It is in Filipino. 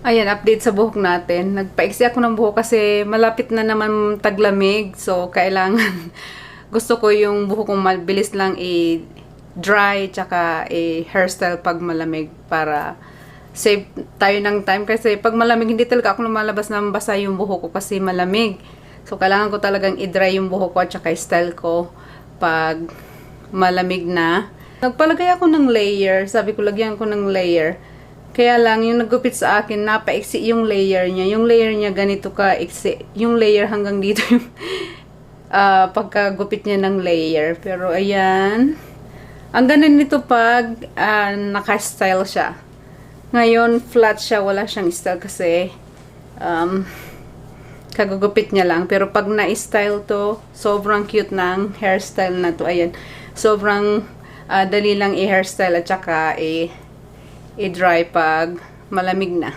Ayan, update sa buhok natin. Nagpaiksi ako ng buhok kasi malapit na naman taglamig. So, kailangan gusto ko yung buhok kong mabilis lang i-dry tsaka i-hairstyle pag malamig para save tayo ng time. Kasi pag malamig, hindi talaga ako lumalabas ng basa yung buhok ko kasi malamig. So, kailangan ko talagang i-dry yung buhok ko at tsaka i-style ko pag malamig na. Nagpalagay ako ng layer. Sabi ko, lagyan ko ng layer. Kaya lang, yung nagupit sa akin, napaiksi yung layer niya. Yung layer niya ganito ka iksi. Yung layer hanggang dito yung pagkagupit niya ng layer. Pero ayan. Ang ganun nito pag naka-style siya. Ngayon, flat siya. Wala siyang style kasi kagugupit niya lang. Pero pag na-style to, sobrang cute ng hairstyle na to. Ayan. Sobrang dali lang i-hairstyle at saka i-dry pag malamig na.